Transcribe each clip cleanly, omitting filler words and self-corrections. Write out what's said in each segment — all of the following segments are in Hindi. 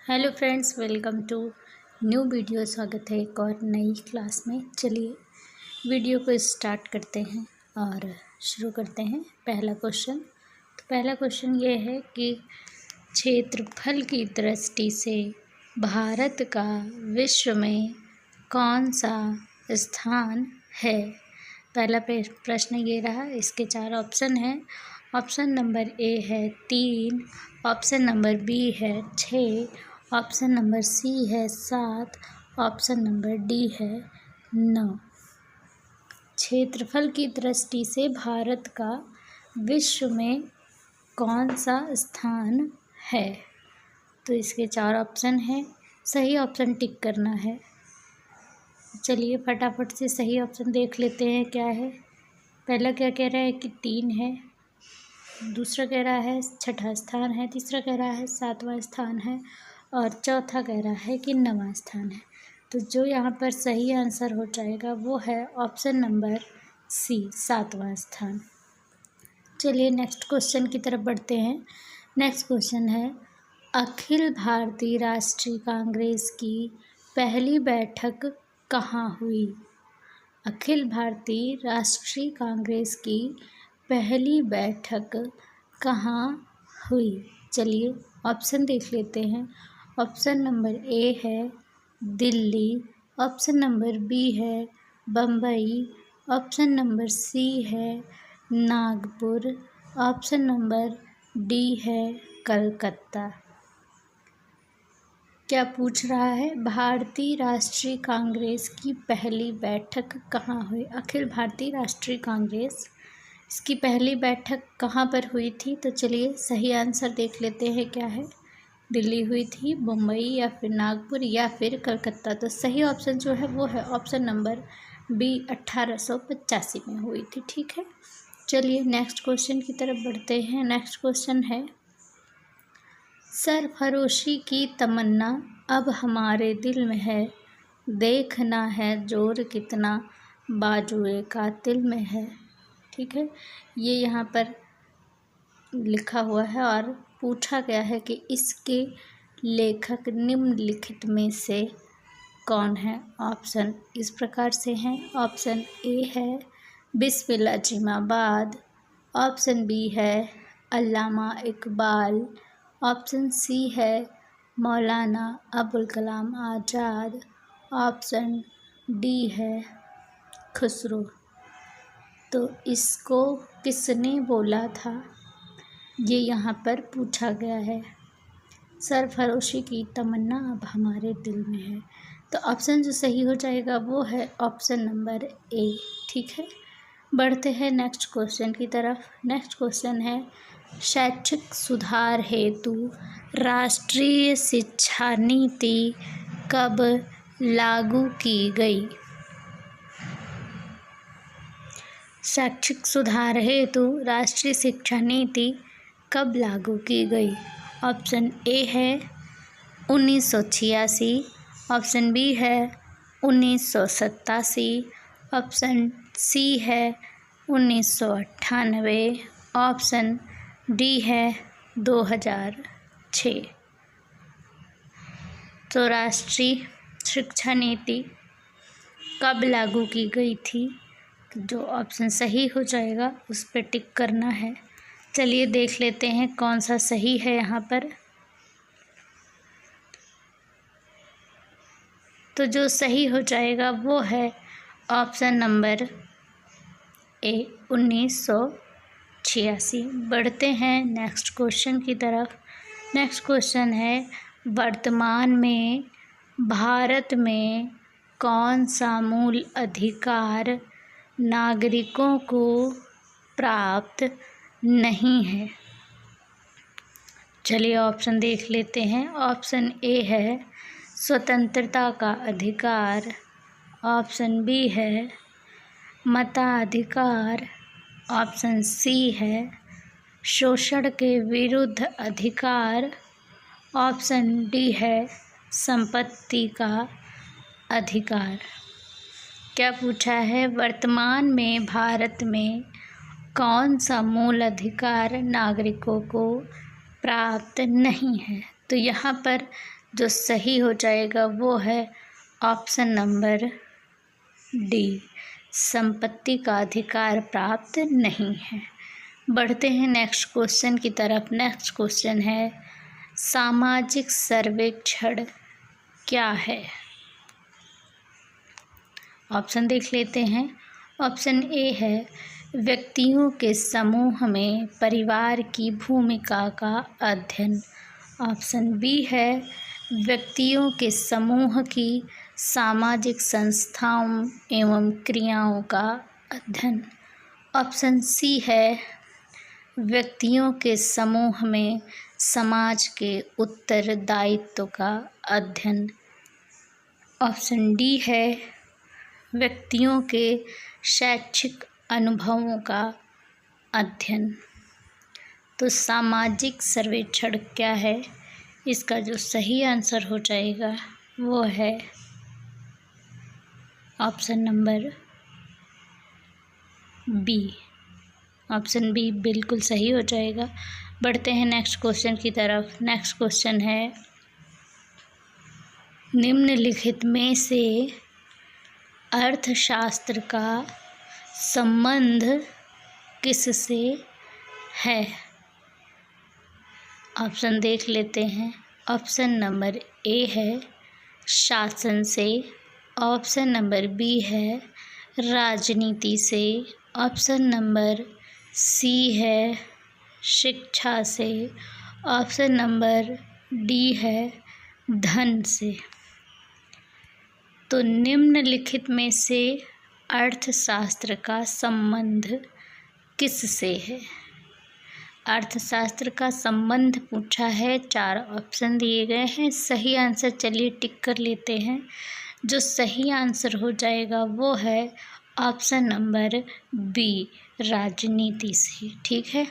Hello friends, welcome to new video. स्वागत है एक और नई क्लास में। चलिए वीडियो को स्टार्ट करते हैं और शुरू करते हैं। पहला क्वेश्चन ये है कि क्षेत्रफल की दृष्टि से भारत का विश्व में कौन सा स्थान है। पहला प्रश्न ये रहा। इसके 4 ऑप्शन हैं। ऑप्शन नंबर ए है 3, ऑप्शन नंबर बी है 6, ऑप्शन नंबर सी है 7, ऑप्शन नंबर डी है 9। क्षेत्रफल की दृष्टि से भारत का विश्व में कौन सा स्थान है। तो इसके 4 ऑप्शन हैं। सही ऑप्शन टिक करना है। चलिए फटाफट से सही ऑप्शन देख लेते हैं क्या है। पहला क्या कह रहा है कि 3 है, दूसरा कह रहा है 6वां स्थान है, तीसरा कह रहा है 7वां स्थान है और चौथा कह रहा है कि 9वां स्थान है। तो जो यहाँ पर सही आंसर हो जाएगा वो है ऑप्शन नंबर सी, 7वां स्थान। चलिए नेक्स्ट क्वेश्चन की तरफ बढ़ते हैं। नेक्स्ट क्वेश्चन है, अखिल भारतीय राष्ट्रीय कांग्रेस की पहली बैठक कहाँ हुई। अखिल भारतीय राष्ट्रीय कांग्रेस की पहली बैठक कहाँ हुई। चलिए ऑप्शन देख लेते हैं। ऑप्शन नंबर ए है दिल्ली, ऑप्शन नंबर बी है बम्बई, ऑप्शन नंबर सी है नागपुर, ऑप्शन नंबर डी है कलकत्ता। क्या पूछ रहा है, भारतीय राष्ट्रीय कांग्रेस की पहली बैठक कहाँ हुई। अखिल भारतीय राष्ट्रीय कांग्रेस इसकी पहली बैठक कहाँ पर हुई थी। तो चलिए सही आंसर देख लेते हैं क्या है। दिल्ली हुई थी, मुंबई या फिर नागपुर या फिर कलकत्ता। तो सही ऑप्शन जो है वो है ऑप्शन नंबर बी, 1885 में हुई थी। ठीक है। चलिए नेक्स्ट क्वेश्चन की तरफ बढ़ते हैं। नेक्स्ट क्वेश्चन है, सरफरोशी की तमन्ना अब हमारे दिल में है, देखना है जोर कितना बाजुए कातिल में है। ठीक है, ये यहाँ पर लिखा हुआ है और पूछा गया है कि इसके लेखक निम्नलिखित में से कौन है। ऑप्शन इस प्रकार से हैं। ऑप्शन ए है बिस्मिल्लाह जिमाबाद, ऑप्शन बी है अल्लामा इकबाल, ऑप्शन सी है मौलाना अबुल कलाम आज़ाद, ऑप्शन डी है खुसरो। तो इसको किसने बोला था, ये यहाँ पर पूछा गया है। सरफरोशी की तमन्ना अब हमारे दिल में है। तो ऑप्शन जो सही हो जाएगा वो है ऑप्शन नंबर ए। ठीक है, बढ़ते हैं नेक्स्ट क्वेश्चन की तरफ। नेक्स्ट क्वेश्चन है, शैक्षिक सुधार हेतु राष्ट्रीय शिक्षा नीति कब लागू की गई। शैक्षिक सुधार हेतु राष्ट्रीय शिक्षा नीति कब लागू की गई। ऑप्शन ए है 1986, ऑप्शन बी है 1987, ऑप्शन सी है 1998, ऑप्शन डी है 2006। तो राष्ट्रीय शिक्षा नीति कब लागू की गई थी। जो ऑप्शन सही हो जाएगा उस पर टिक करना है। चलिए देख लेते हैं कौन सा सही है यहाँ पर। तो जो सही हो जाएगा वो है ऑप्शन नंबर ए, 1986। बढ़ते हैं नेक्स्ट क्वेश्चन की तरफ। नेक्स्ट क्वेश्चन है, वर्तमान में भारत में कौन सा मूल अधिकार नागरिकों को प्राप्त नहीं है। चलिए ऑप्शन देख लेते हैं। ऑप्शन ए है स्वतंत्रता का अधिकार, ऑप्शन बी है मताधिकार, ऑप्शन सी है शोषण के विरुद्ध अधिकार, ऑप्शन डी है संपत्ति का अधिकार। क्या पूछा है, वर्तमान में भारत में कौन सा मूल अधिकार नागरिकों को प्राप्त नहीं है। तो यहाँ पर जो सही हो जाएगा वो है ऑप्शन नंबर डी, संपत्ति का अधिकार प्राप्त नहीं है। बढ़ते हैं नेक्स्ट क्वेश्चन की तरफ। नेक्स्ट क्वेश्चन है सामाजिक सर्वेक्षण क्या है? ऑप्शन देख लेते हैं। ऑप्शन ए है व्यक्तियों के समूह में परिवार की भूमिका का अध्ययन। ऑप्शन बी है व्यक्तियों के समूह की सामाजिक संस्थाओं एवं क्रियाओं का अध्ययन। ऑप्शन सी है व्यक्तियों के समूह में समाज के उत्तरदायित्व का अध्ययन। ऑप्शन डी है व्यक्तियों के शैक्षिक अनुभवों का अध्ययन। तो सामाजिक सर्वेक्षण क्या है? इसका जो सही आंसर हो जाएगा वो है option number B. Option B बिल्कुल सही हो जाएगा। बढ़ते हैं नेक्स्ट क्वेश्चन की तरफ। नेक्स्ट क्वेश्चन है निम्नलिखित में से अर्थशास्त्र का संबंध किससे है? ऑप्शन देख लेते हैं। ऑप्शन नंबर ए है शासन से। ऑप्शन नंबर बी है राजनीति से। ऑप्शन नंबर सी है शिक्षा से। ऑप्शन नंबर डी है धन से। तो निम्नलिखित में से अर्थशास्त्र का संबंध किससे है? अर्थशास्त्र का संबंध पूछा है। 4 ऑप्शन दिए गए हैं। सही आंसर चलिए टिक कर लेते हैं। जो सही आंसर हो जाएगा वो है ऑप्शन नंबर बी, राजनीति से। ठीक है,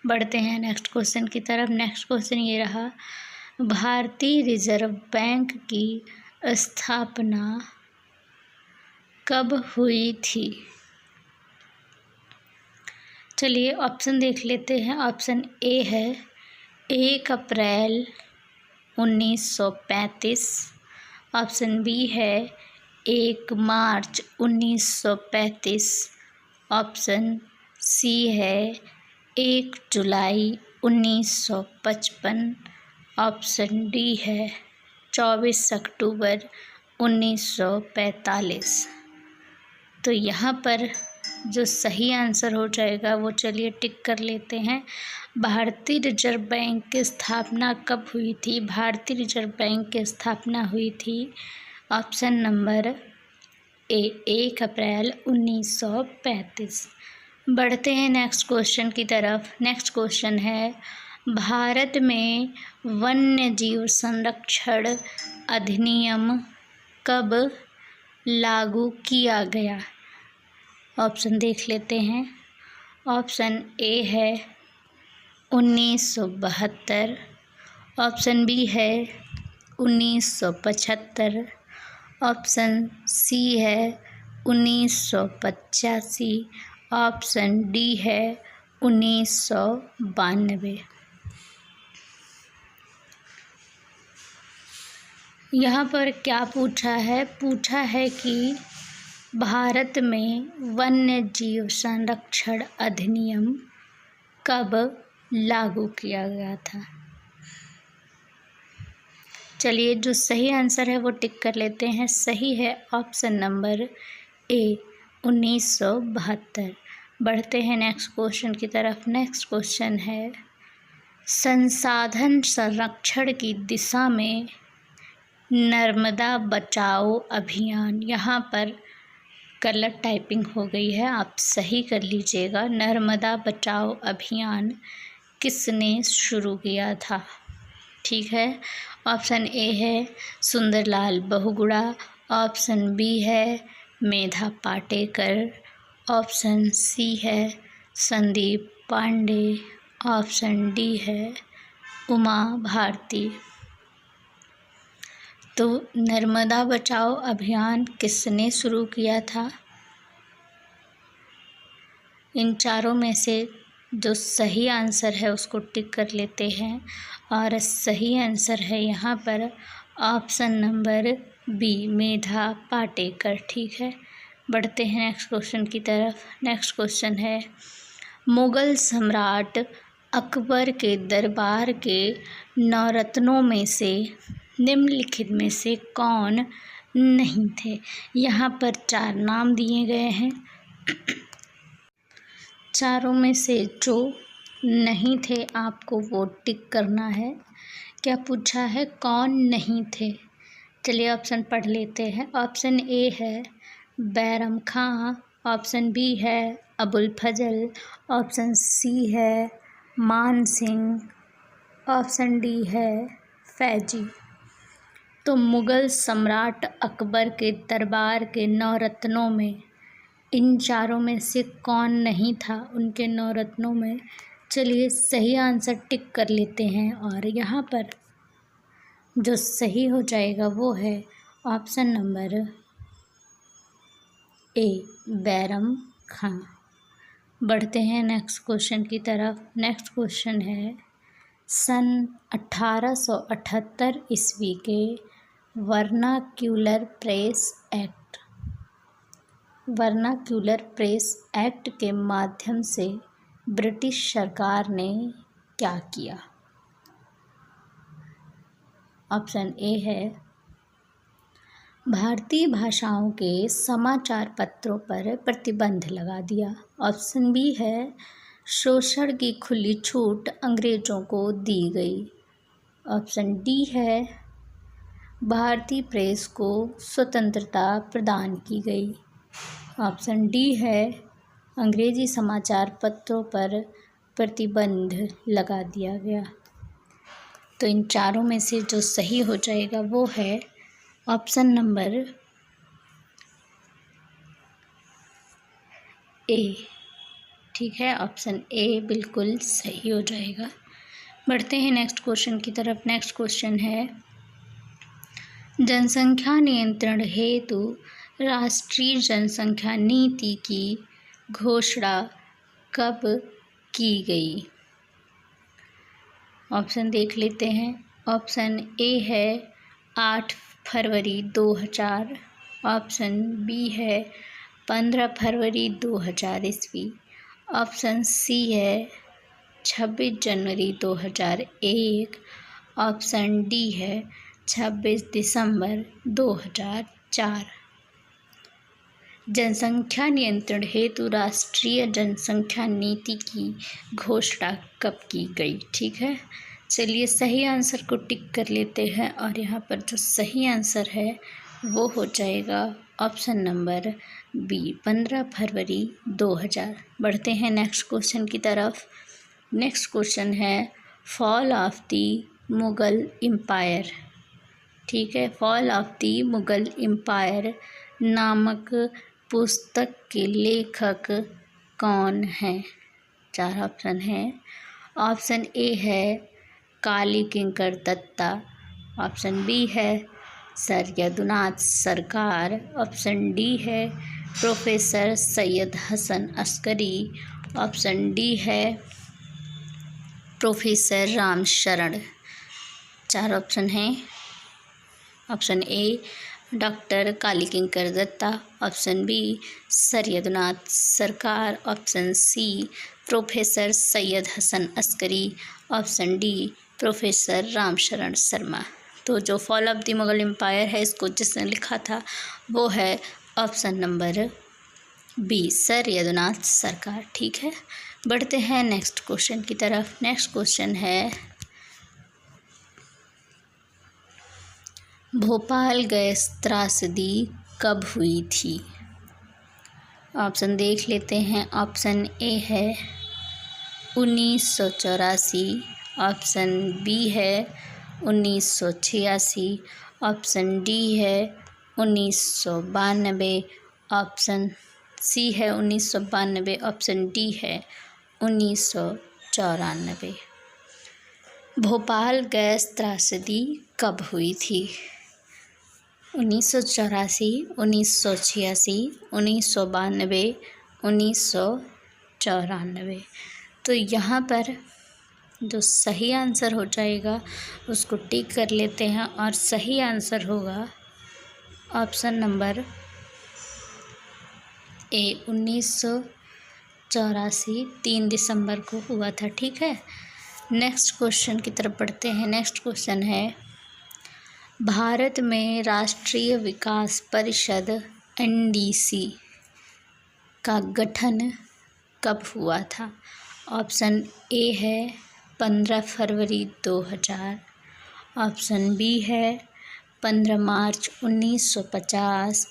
बढ़ते हैं नेक्स्ट क्वेश्चन की तरफ। नेक्स्ट क्वेश्चन ये रहा भारतीय रिजर्व बैंक की स्थापना कब हुई थी? चलिए ऑप्शन देख लेते हैं। ऑप्शन ए है 1 अप्रैल 1935। ऑप्शन बी है 1 मार्च 1935। ऑप्शन सी है 1 जुलाई 1955। ऑप्शन डी है 24 अक्टूबर 1945। तो यहाँ पर जो सही आंसर हो जाएगा वो चलिए टिक कर लेते हैं। भारतीय रिजर्व बैंक की स्थापना कब हुई थी? भारतीय रिजर्व बैंक की स्थापना हुई थी ऑप्शन नंबर ए 1 अप्रैल 1935। बढ़ते हैं नेक्स्ट क्वेश्चन की तरफ। नेक्स्ट क्वेश्चन है भारत में वन्य जीव संरक्षण अधिनियम कब लागू किया गया? ऑप्शन देख लेते हैं। ऑप्शन ए है 1972। ऑप्शन बी है 1975। ऑप्शन सी है 1985। ऑप्शन डी है 1992। यहाँ पर क्या पूछा है? पूछा है कि भारत में वन्य जीव संरक्षण अधिनियम कब लागू किया गया था? चलिए जो सही आंसर है वो टिक कर लेते हैं। सही है ऑप्शन नंबर ए 1972। बढ़ते हैं नेक्स्ट क्वेश्चन की तरफ। नेक्स्ट क्वेश्चन है संसाधन संरक्षण की दिशा में नर्मदा बचाओ अभियान। यहाँ पर गलत टाइपिंग हो गई है, आप सही कर लीजिएगा। नर्मदा बचाओ अभियान किसने शुरू किया था? ठीक है, ऑप्शन ए है सुंदरलाल बहुगुणा। ऑप्शन बी है मेधा पाटेकर। ऑप्शन सी है संदीप पांडे। ऑप्शन डी है उमा भारती। तो नर्मदा बचाओ अभियान किसने शुरू किया था? इन चारों में से जो सही आंसर है उसको टिक कर लेते हैं और सही आंसर है यहाँ पर ऑप्शन नंबर बी, मेधा पाटेकर। ठीक है, बढ़ते हैं नेक्स्ट क्वेश्चन की तरफ। नेक्स्ट क्वेश्चन है, मुगल सम्राट अकबर के दरबार के नवरत्नों में से निम्नलिखित में से कौन नहीं थे। यहाँ पर 4 नाम दिए गए हैं। चारों में से जो नहीं थे आपको वो टिक करना है। क्या पूछा है, कौन नहीं थे। चलिए ऑप्शन पढ़ लेते हैं। ऑप्शन ए है बैरम खां, ऑप्शन बी है अबुल फजल, ऑप्शन सी है मान सिंह, ऑप्शन डी है फैजी। तो मुगल सम्राट अकबर के दरबार के नवरत्नों में इन चारों में से कौन नहीं था उनके नवरत्नों में। चलिए सही आंसर टिक कर लेते हैं और यहाँ पर जो सही हो जाएगा वो है ऑप्शन नंबर ए, बैरम खां। बढ़ते हैं नेक्स्ट क्वेश्चन की तरफ। नेक्स्ट क्वेश्चन है, सन 1878 ईस्वी के वर्नाक्यूलर प्रेस एक्ट के माध्यम से ब्रिटिश सरकार ने क्या किया। ऑप्शन ए है भारतीय भाषाओं के समाचार पत्रों पर प्रतिबंध लगा दिया, ऑप्शन बी है शोषण की खुली छूट अंग्रेजों को दी गई, ऑप्शन डी है भारतीय प्रेस को स्वतंत्रता प्रदान की गई, ऑप्शन डी है अंग्रेजी समाचार पत्रों पर प्रतिबंध लगा दिया गया। तो इन चारों में से जो सही हो जाएगा वो है ऑप्शन नंबर ए। ठीक है, ऑप्शन ए बिल्कुल सही हो जाएगा। बढ़ते हैं नेक्स्ट क्वेश्चन की तरफ। नेक्स्ट क्वेश्चन है, जनसंख्या नियंत्रण हेतु राष्ट्रीय जनसंख्या नीति की घोषणा कब की गई। ऑप्शन देख लेते हैं। ऑप्शन ए है 8 फरवरी 2000, ऑप्शन बी है 15 फरवरी 2000 ईस्वी, ऑप्शन सी है 26 जनवरी 2001, ऑप्शन डी है 26 दिसंबर 2004। जनसंख्या नियंत्रण हेतु राष्ट्रीय जनसंख्या नीति की घोषणा कब की गई। ठीक है, चलिए सही आंसर को टिक कर लेते हैं और यहाँ पर जो सही आंसर है वो हो जाएगा ऑप्शन नंबर बी, 15 फरवरी 2000। बढ़ते हैं नेक्स्ट क्वेश्चन की तरफ। नेक्स्ट क्वेश्चन है, fall of the Mughal empire. ठीक है, fall of the Mughal empire नामक पुस्तक के लेखक कौन हैं। 4 ऑप्शन हैं। ऑप्शन ए है काली किंकर दत्ता, ऑप्शन बी है sir Yadunath Sarkar, option D है professor Syed Hasan Askari, option D है प्रोफेसर राम शरण। 4 ऑप्शन हैं। Option A doctor Kali Kinkar Datta, option B sir Yadunath Sarkar, option C professor Syed Hasan Askari, option D professor Ram Sharan Sharma. तो जो fall of the Mughal empire है इसको जिसने लिखा था वो है option number B, sir Yadunath सरकार। ठीक है, बढ़ते हैं नेक्स्ट क्वेश्चन की तरफ। नेक्स्ट क्वेश्चन है, भोपाल गैस त्रासदी कब हुई थी। ऑप्शन देख लेते हैं। ऑप्शन ए है 1984, ऑप्शन बी है 1986, ऑप्शन डी है 1992, ऑप्शन सी है 1992, ऑप्शन डी है 1994। भोपाल गैस त्रासदी कब हुई थी। 1984, 1986, 1992, 1994। तो यहाँ पर जो सही आंसर हो जाएगा उसको टिक कर लेते हैं और सही आंसर होगा ऑप्शन नंबर ए 1984 3 दिसंबर को हुआ था। ठीक है, नेक्स्ट क्वेश्चन की तरफ बढ़ते हैं। नेक्स्ट क्वेश्चन है, भारत में राष्ट्रीय विकास परिषद NDC का गठन कब हुआ था? ऑप्शन ए है 15 फरवरी 2000, ऑप्शन बी है 15 मार्च 1950,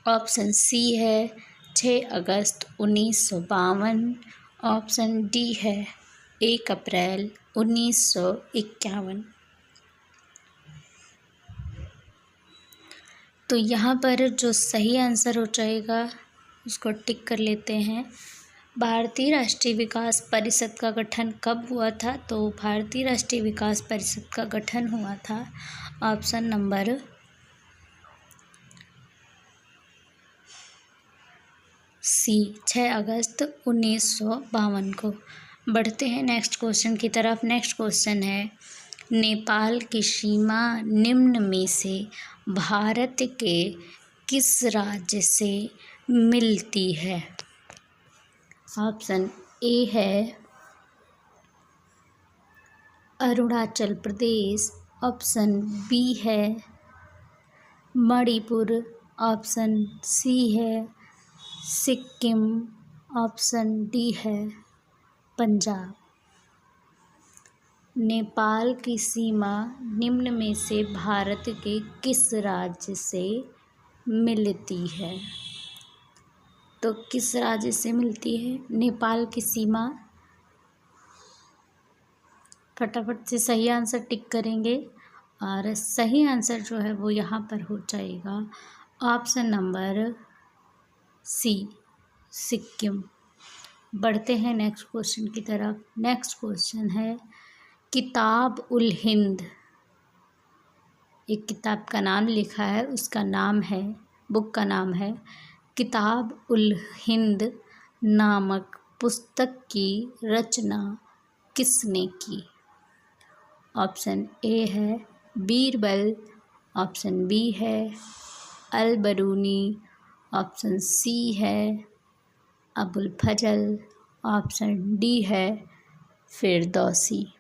ऑप्शन सी है 6 अगस्त 1952, ऑप्शन डी है 1 अप्रैल 1951। तो यहाँ पर जो सही आंसर हो जाएगा उसको टिक कर लेते हैं। भारतीय राष्ट्रीय विकास परिषद का गठन कब हुआ था? तो भारतीय राष्ट्रीय विकास परिषद का गठन हुआ था ऑप्शन नंबर सी 6 अगस्त 1952 को। बढ़ते हैं नेक्स्ट क्वेश्चन की तरफ। नेक्स्ट क्वेश्चन है, नेपाल की सीमा निम्न में से भारत के किस राज्य से मिलती है? ऑप्शन ए है अरुणाचल प्रदेश, ऑप्शन बी है मणिपुर, ऑप्शन सी है सिक्किम, ऑप्शन डी है पंजाब। नेपाल की सीमा निम्न में से भारत के किस राज्य से मिलती है? तो किस राज्य से मिलती है नेपाल की सीमा? फटाफट से सही आंसर टिक करेंगे और सही आंसर जो है वो यहाँ पर हो जाएगा ऑप्शन नंबर सी सिक्किम। बढ़ते हैं नेक्स्ट क्वेश्चन की तरफ। नेक्स्ट क्वेश्चन है, किताब उल हिंद, एक किताब का नाम लिखा है, उसका नाम है, बुक का नाम है किताब उल हिंद नामक पुस्तक की रचना किसने की? ऑप्शन ए है बीरबल, ऑप्शन बी है अल बरूनी, ऑप्शन सी है अबुल फजल, ऑप्शन डी है फिरदौसी।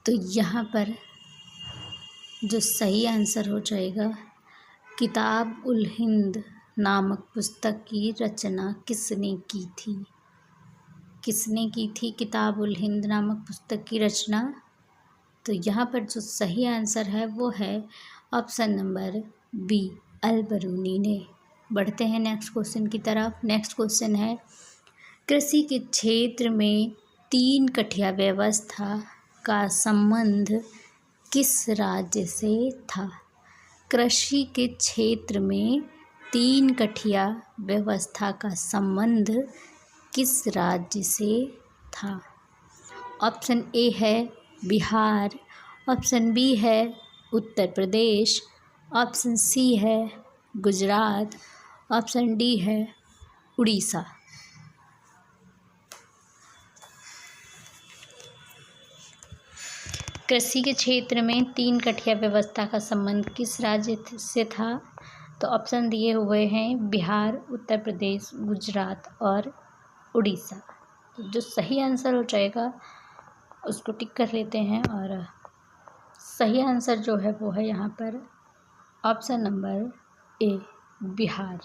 तो यहाँ पर जो सही आंसर हो जाएगा, किताब उल हिंद नामक पुस्तक की रचना किसने की थी? किसने की थी किताब उल हिंद नामक पुस्तक की रचना? तो यहाँ पर जो सही आंसर है वो है ऑप्शन नंबर बी अल बरूनी ने। बढ़ते हैं नेक्स्ट क्वेश्चन की तरफ। नेक्स्ट क्वेश्चन है, कृषि के क्षेत्र में 3 कठिया व्यवस्था का संबंध किस राज्य से था? कृषि के क्षेत्र में 3 कठिया व्यवस्था का संबंध किस राज्य से था? ऑप्शन ए है बिहार, ऑप्शन बी है उत्तर प्रदेश, ऑप्शन सी है गुजरात, ऑप्शन डी है उड़ीसा। कृषि के क्षेत्र में 3 कठिया व्यवस्था का संबंध किस राज्य से था? तो ऑप्शन दिए हुए हैं बिहार, उत्तर प्रदेश, गुजरात और उड़ीसा। तो जो सही आंसर हो जाएगा उसको टिक कर लेते हैं और सही आंसर जो है वो है यहाँ पर ऑप्शन नंबर ए बिहार।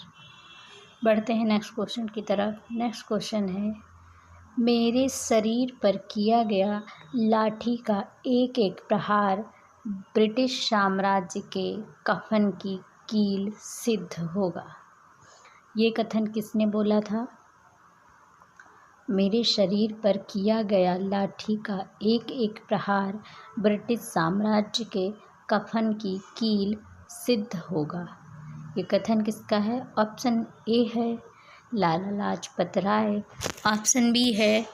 बढ़ते हैं नेक्स्ट क्वेश्चन की तरफ। नेक्स्ट क्वेश्चन है, मेरे शरीर पर किया गया लाठी का एक एक प्रहार ब्रिटिश साम्राज्य के कफन की कील सिद्ध होगा। ये कथन किसने बोला था? मेरे शरीर पर किया गया लाठी का एक एक प्रहार ब्रिटिश साम्राज्य के कफन की कील सिद्ध होगा। ये कथन किसका है? ऑप्शन ए है लाला लाजपत राय, ऑप्शन बी है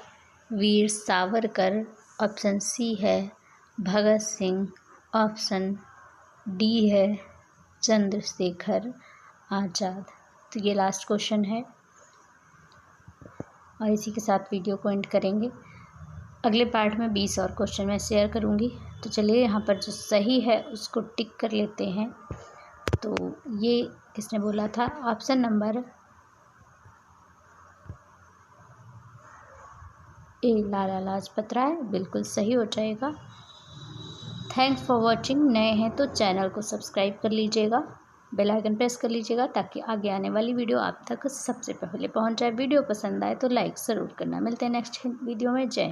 वीर सावरकर, ऑप्शन सी है भगत सिंह, ऑप्शन डी है चंद्रशेखर आज़ाद। तो ये लास्ट क्वेश्चन है। और इसी के साथ वीडियो को एंड करेंगे। अगले पार्ट में 20 और क्वेश्चन मैं शेयर करूँगी। तो चलिए यहाँ पर जो सही है उसको टिक कर लेते हैं। तो ये किसने बोला था? Option number A, Lala Lajpat Rai, बिल्कुल सही हो जाएगा। Thanks for watching. नए हैं तो चैनल को सब्सक्राइब कर लीजिएगा, बेल आइकन प्रेस कर लीजिएगा ताकि आगे आने वाली वीडियो आप तक सबसे पहले पहुंच जाए। वीडियो पसंद आए तो लाइक ज़रूर करना। मिलते हैं नेक्स्ट वीडियो में। जय हिंद।